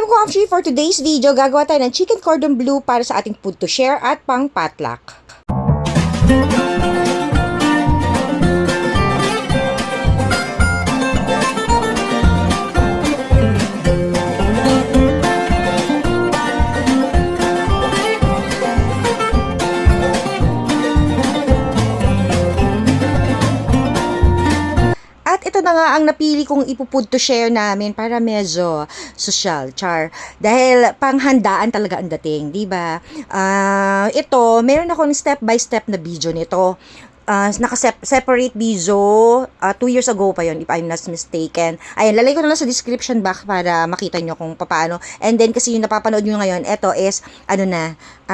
Hello Kamshi! For today's video, gagawa tayo ng chicken cordon bleu para sa ating food to share at pang potluck. At ito na nga ang napili kong ipo-food to share namin para medyo social, char. Dahil panghandaan talaga ang dating, di ba? Ito, meron akong step by step na video nito. Naka-separate video 2 years ago pa yon if I'm not mistaken. Ayan, lalagay ko na lang sa description box para makita nyo kung paano. And then kasi yung napapanood nyo ngayon, ito is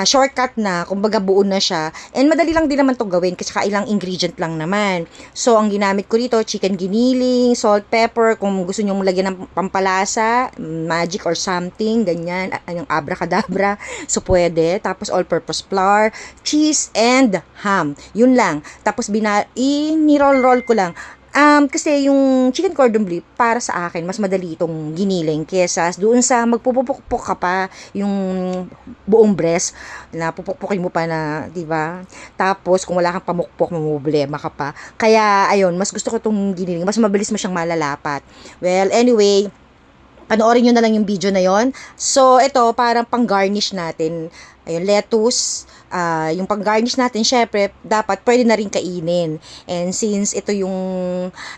shortcut na, kumbaga buo na siya. And madali lang din naman to gawin kasi kailang ingredient lang naman. So ang ginamit ko dito, chicken giniling, salt, pepper, kung gusto nyo lagyan ng pampalasa, magic or something, ganyan, yung abracadabra, so pwede. Tapos all-purpose flour, cheese, and ham. Yun lang. Tapos ni-roll-roll ko lang. Kasi yung chicken cordon bleu para sa akin mas madali itong giniling kesa doon sa magpupukpok ka pa yung buong breast na pupukpukin mo pa na, 'di ba? Tapos kung wala kang pamukpok, mamumblema ka pa. Kaya ayun, mas gusto ko itong giniling, mas mabilis mo siyang malalapat. Well, anyway, panoorin nyo na lang yung video na yon. So, ito, parang pang-garnish natin. Ayun, lettuce. Yung pang-garnish natin, syempre, dapat pwede na rin kainin. And since ito yung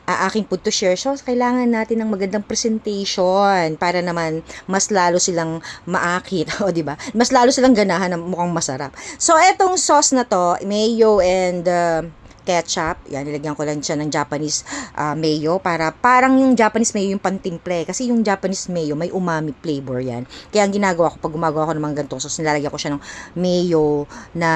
aking food to share, so kailangan natin ng magandang presentation para naman mas lalo silang maakit. O, diba? Mas lalo silang ganahan na mukhang masarap. So, etong sauce na to, mayo and ketchup, yan, nilagyan ko lang siya ng Japanese mayo para parang yung Japanese mayo yung pantimple kasi yung Japanese mayo may umami flavor yan. Kaya ang ginagawa ko pag gumagawa ko ng mga ganitong sauce, nilalagyan ko siya ng mayo na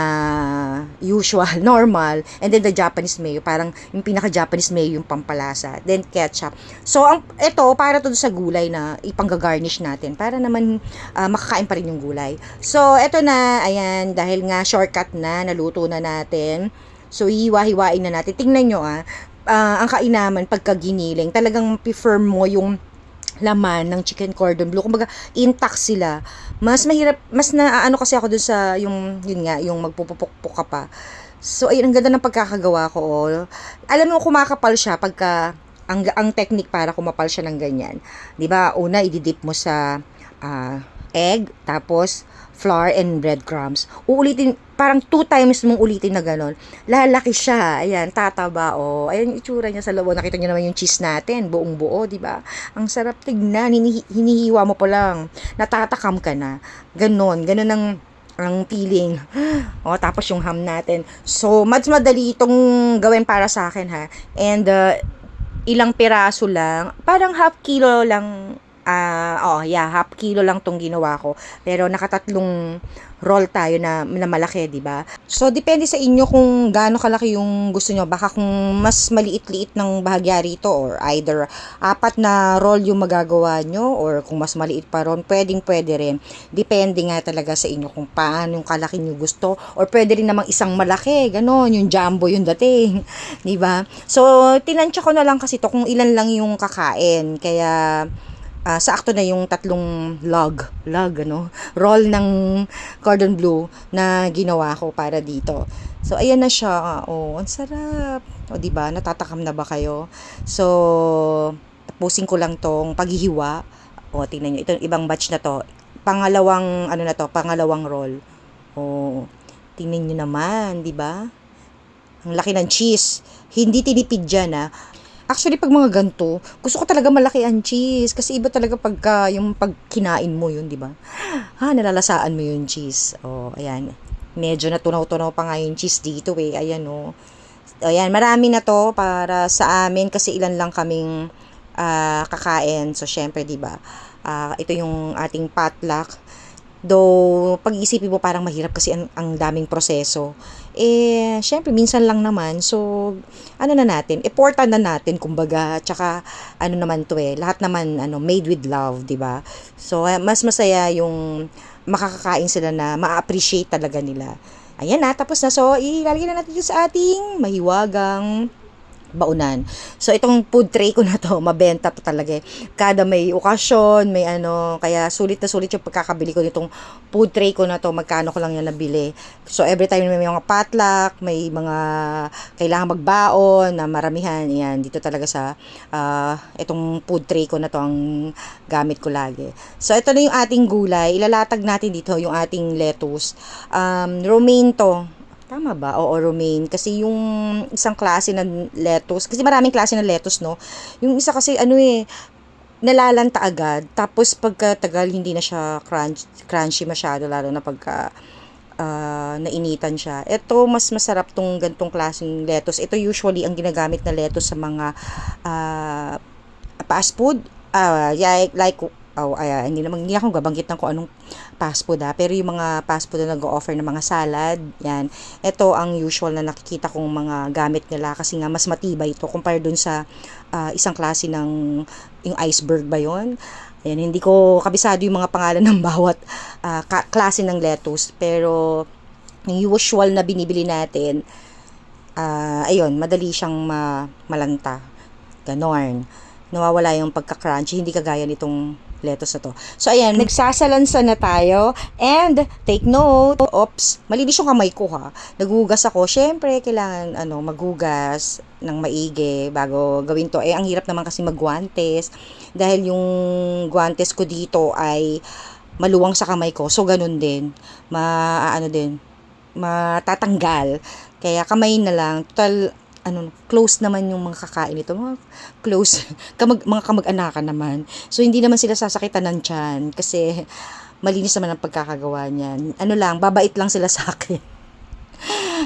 usual, normal, and then the Japanese mayo, parang yung pinaka-Japanese mayo yung pampalasa, then ketchup. So, ito, para to sa gulay na ipang-garnish natin para naman makakain pa rin yung gulay. So, ito na, ayan, dahil nga shortcut na, naluto na natin. So, hiwa-hiwain na natin. Tingnan nyo ang kainaman pagka giniling. Talagang prefer mo yung laman ng chicken cordon bleu. Kumbaga, intact sila. Mas mahirap, mas naano kasi ako dun sa, yun nga, yung magpupukpok ka pa. So, ayun, ang ganda ng pagkakagawa ko. Alam mo, kumakapal siya pagka, ang technique para kumapal siya ng ganyan. 'Di ba? Una, ididip mo sa egg, tapos flour and breadcrumbs. Uulitin, parang 2 times mong ulitin na gano'n. Lalaki siya. Ayan, tataba, oh. Ayan yung itsura niya sa loob. Nakita niyo naman yung cheese natin, buong buo, di ba? Ang sarap tignan. Hinihiwa mo pa lang. Natatakam ka na. Ganon ang feeling. O, tapos yung ham natin. So, mas madali itong gawin para sa akin, ha. And, ilang piraso lang. Parang half kilo lang. Half kilo lang tong ginawa ko. Pero nakatatlong roll tayo na malaki, di ba? So, depende sa inyo kung gaano kalaki yung gusto nyo. Baka kung mas maliit-liit ng bahagya rito or either 4 na roll yung magagawa nyo or kung mas maliit pa ron, pwede rin. Depende nga talaga sa inyo kung paano yung kalaki nyo gusto or pwede rin namang isang malaki, ganon, yung jumbo yung dating, di ba? So, tinansya ko na lang kasi to kung ilan lang yung kakain. Kaya sakto na yung 3 roll ng cordon bleu na ginawa ko para dito. So, ayan na siya. Oh, ang sarap. O, diba? Natatakam na ba kayo? So, tapusin ko lang tong paghihiwa. O, tingnan nyo. Ito, ibang batch na to. Pangalawang roll. O, tingnan nyo naman, diba? Ang laki ng cheese. Hindi tinipid dyan, Actually, pag mga ganito, gusto ko talaga malaki ang cheese. Kasi iba talaga pagka yung pagkinain mo yun, di ba? Nalalasaan mo yung cheese. Oh, ayan. Medyo natunaw-tunaw pa nga yung cheese dito Ayan, oh. Ayan, marami na to para sa amin kasi ilan lang kaming kakain. So, syempre, di ba? Ito yung ating potluck. Though, pag-iisipin mo parang mahirap kasi ang daming proseso. Syempre, minsan lang naman. So, important na natin, kumbaga. Tsaka, naman to lahat naman, made with love, di ba? So, mas masaya yung makakakain sila na ma-appreciate talaga nila. Ayan na, tapos na. So, ilalagay na natin sa ating mahiwagang baunan. So, itong food tray ko na to, mabenta to talaga eh. Kada may okasyon, may ano, kaya sulit na sulit yung pagkakabili ko nitong food tray ko na to, magkano ko lang yan nabili. So, every time may mga potluck, may mga kailangan magbaon na maramihan, yan, dito talaga sa itong food tray ko na to ang gamit ko lagi. So, ito na yung ating gulay. Ilalatag natin dito yung ating lettuce. Romaine to. Tama ba? Oo, romaine. Kasi yung isang klase ng lettuce, kasi maraming klase ng lettuce, no? Yung isa kasi, nalalanta agad. Tapos, pagkatagal, hindi na siya crunchy masyado, lalo na pagka nainitan siya. Ito, mas masarap tong gantong klaseng lettuce. Ito usually ang ginagamit na lettuce sa mga fast food. Hindi ako gabanggit ng kung anong fast food pero yung mga fast food na nag-o-offer ng mga salad, yan. Ito ang usual na nakikita kong mga gamit nila kasi nga mas matibay ito compare dun sa isang klase ng yung iceberg ba yon. Ayan, hindi ko kabisado yung mga pangalan ng bawat klase ng lettuce, pero yung usual na binibili natin, ayun, madali siyang malanta. Ganon. Nawawala yung pagka-crunchy, hindi kagaya nitong lettuce na to. So, ayan, nagsasalansa na tayo. And, take note, oops, malinis yung kamay ko ha. Naghugas ako. Syempre, kailangan, maghugas ng maigi bago gawin to. Ang hirap naman kasi magguantes. Dahil yung guantes ko dito ay maluwang sa kamay ko. So, ganun din. Matatanggal. Kaya, kamay na lang. Total, close naman yung mga kakain nito. Mga close, mga kamag-anakan naman. So, hindi naman sila sasakitan ng tiyan kasi malinis naman ang pagkakagawa niyan. Babait lang sila sa akin.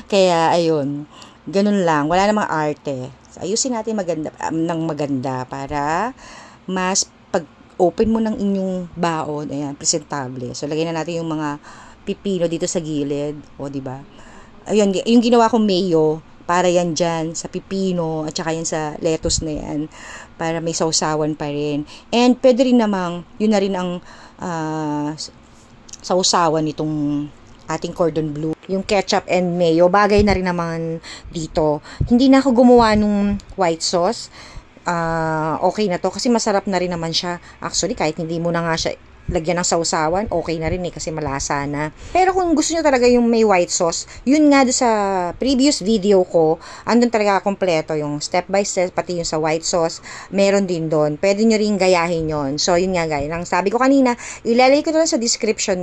Kaya, ayun. Ganun lang. Wala namang arte. So, ayusin natin maganda para mas pag-open mo ng inyong baon, ayan, presentable. So, lagay na natin yung mga pipino dito sa gilid. O, diba? Ayun, yung ginawa kong mayo, para yan dyan sa pipino at saka yan sa lettuce na yan para may sausawan pa rin. And pwede rin namang yun na rin ang sausawan nitong ating cordon bleu. Yung ketchup and mayo, bagay na rin naman dito. Hindi na ako gumawa nung white sauce. Okay na to kasi masarap na rin naman siya. Actually, kahit hindi mo na nga siya lagyan ng sausawan, okay na rin kasi malasa na. Pero kung gusto nyo talaga yung may white sauce, yun nga sa previous video ko, andun talaga kompleto yung step by step, pati yung sa white sauce, meron din doon. Pwede nyo rin gayahin yon. So, yun nga guys, ang sabi ko kanina, ilalagay ko na lang sa description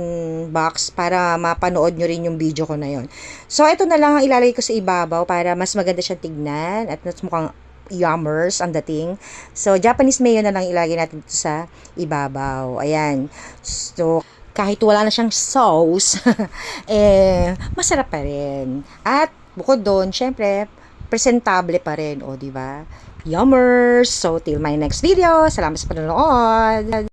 box para mapanood nyo rin yung video ko na yon. So, ito na lang ang ilalagay ko sa ibabaw para mas maganda siyang tignan at mas mukhang yummers ang dating. So, Japanese mayo na lang ilagay natin dito sa ibabaw. Ayan. So, kahit wala na siyang sauce, masarap pa rin. At, bukod doon, syempre, presentable pa rin. O, diba? Yummers! So, till my next video. Salamat sa panonood!